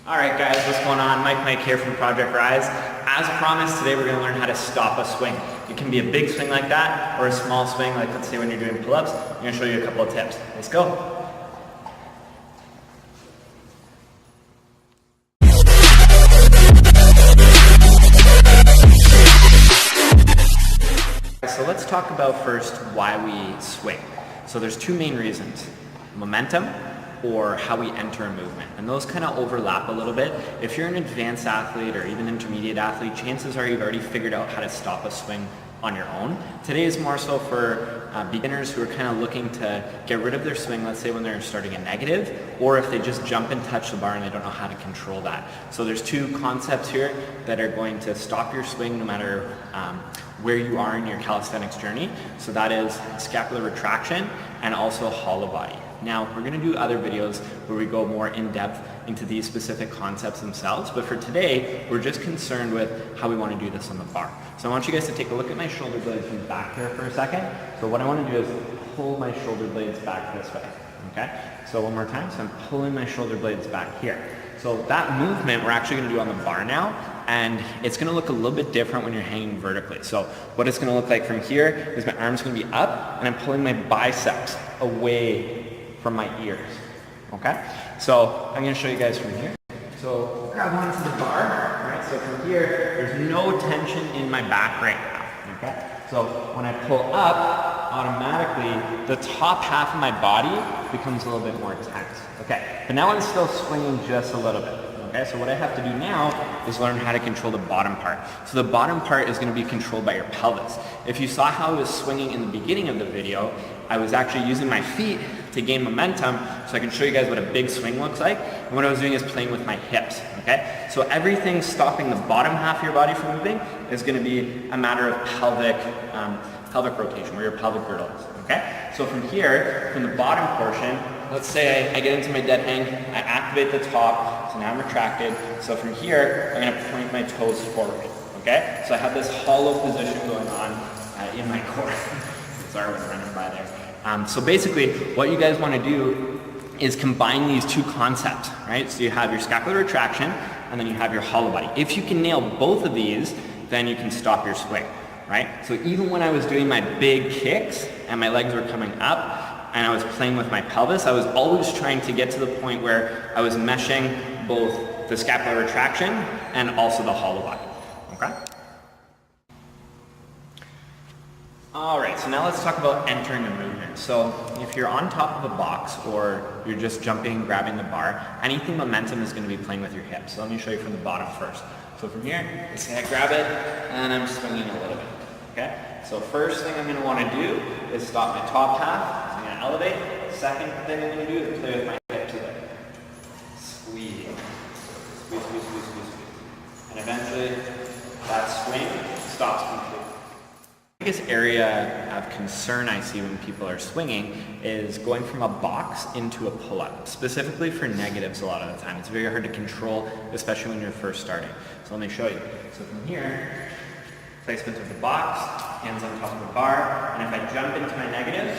Alright guys, what's going on? Mike here from Project Rise. As promised, today we're going to learn how to stop a swing. It can be a big swing like that, or a small swing like let's say when you're doing pull-ups. I'm going to show you a couple of tips. Let's go. So let's talk about first why we swing. So there's two main reasons. Momentum, or how we enter a movement. And those kind of overlap a little bit. If you're an advanced athlete or even intermediate athlete, chances are you've already figured out how to stop a swing on your own. Today is more so for beginners who are kind of looking to get rid of their swing, let's say when they're starting a negative, or if they just jump and touch the bar and they don't know how to control that. So there's two concepts here that are going to stop your swing no matter where you are in your calisthenics journey. So that is scapular retraction and also hollow body. Now, we're going to do other videos where we go more in depth into these specific concepts themselves, but for today, we're just concerned with how we want to do this on the bar. So I want you guys to take a look at my shoulder blades from back here for a second. So what I want to do is pull my shoulder blades back this way, okay? So one more time, so I'm pulling my shoulder blades back here. So that movement we're actually going to do on the bar now, and it's going to look a little bit different when you're hanging vertically. So what it's going to look like from here is my arm's going to be up, and I'm pulling my biceps away from my ears, okay? So I'm going to show you guys from here. So grab onto the bar, right? So from here, there's no tension in my back right now, okay? So when I pull up, automatically the top half of my body becomes a little bit more tense, okay? But now I'm still swinging just a little bit, okay? So what I have to do now is learn how to control the bottom part. So the bottom part is going to be controlled by your pelvis. If you saw how I was swinging in the beginning of the video, I was actually using my feet to gain momentum so I can show you guys what a big swing looks like. And what I was doing is playing with my hips, okay? So everything stopping the bottom half of your body from moving is going to be a matter of pelvic rotation, where your pelvic girdle is, okay? So from here, from the bottom portion, let's say I get into my dead hang, I activate the top, so now I'm retracted. So from here, I'm going to point my toes forward, okay? So I have this hollow position going on in my core. Sorry, I was running by there. So basically, what you guys want to do is combine these two concepts, right? So you have your scapular retraction, and then you have your hollow body. If you can nail both of these, then you can stop your swing, right? So even when I was doing my big kicks, and my legs were coming up, and I was playing with my pelvis, I was always trying to get to the point where I was meshing both the scapular retraction and also the hollow body, okay? Alright, so now let's talk about entering a movement. So if you're on top of a box or you're just jumping, grabbing the bar, anything momentum is going to be playing with your hips. So let me show you from the bottom first. So from here, let's say I grab it and I'm swinging a little bit. Okay? So first thing I'm going to want to do is stop my top half. So I'm going to elevate. Second thing I'm going to do is play with my hips a bit. Squeeze. Squeeze, squeeze, squeeze, squeeze, squeeze. And eventually that swing stops completely. The biggest area of concern I see when people are swinging is going from a box into a pull-up. Specifically for negatives a lot of the time. It's very hard to control, especially when you're first starting. So let me show you. So from here, placement of the box, hands on top of the bar, and if I jump into my negative,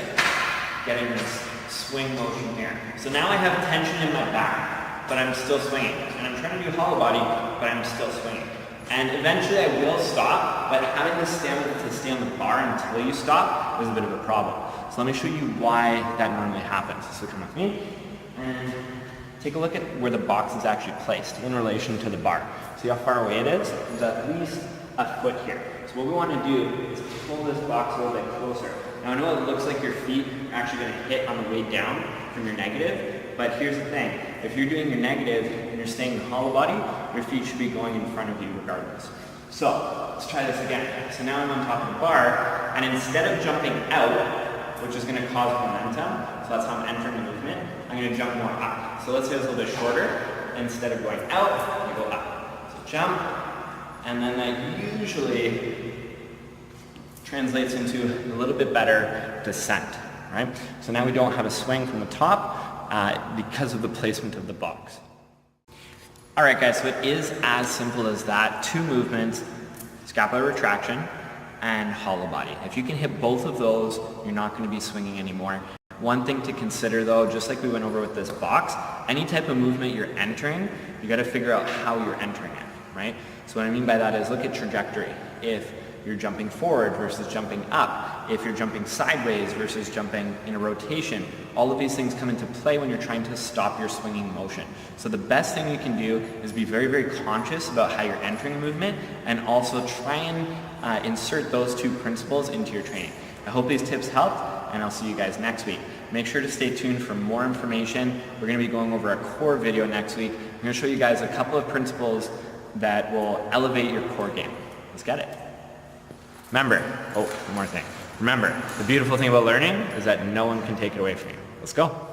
getting this swing motion here. So now I have tension in my back, but I'm still swinging. And I'm trying to do hollow body, but I'm still swinging. And eventually I will stop, but having the stamina to stay on the bar until you stop is a bit of a problem. So let me show you why that normally happens. So come with me and take a look at where the box is actually placed in relation to the bar. See how far away it is? It's at least a foot here. So what we want to do is pull this box a little bit closer. Now I know it looks like your feet are actually going to hit on the way down from your negative, but here's the thing. If you're doing your negative and you're staying in hollow body, your feet should be going in front of you regardless. So let's try this again. So now I'm on top of the bar, and instead of jumping out, which is going to cause momentum, so that's how I'm entering the movement, I'm going to jump more up. So let's say it's a little bit shorter. Instead of going out, I go up. So jump, and then that usually translates into a little bit better descent, right? So now we don't have a swing from the top because of the placement of the box. Alright guys, so it is as simple as that. Two movements, scapular retraction and hollow body. If you can hit both of those, you're not going to be swinging anymore. One thing to consider though, just like we went over with this box, any type of movement you're entering, you gotta figure out how you're entering it, right? So what I mean by that is look at trajectory. If you're jumping forward versus jumping up, if you're jumping sideways versus jumping in a rotation, all of these things come into play when you're trying to stop your swinging motion. So the best thing you can do is be very, very conscious about how you're entering a movement and also try and insert those two principles into your training. I hope these tips helped, and I'll see you guys next week. Make sure to stay tuned for more information. We're going to be going over a core video next week. I'm going to show you guys a couple of principles that will elevate your core game. Let's get it. Remember, one more thing. Remember, the beautiful thing about learning is that no one can take it away from you. Let's go.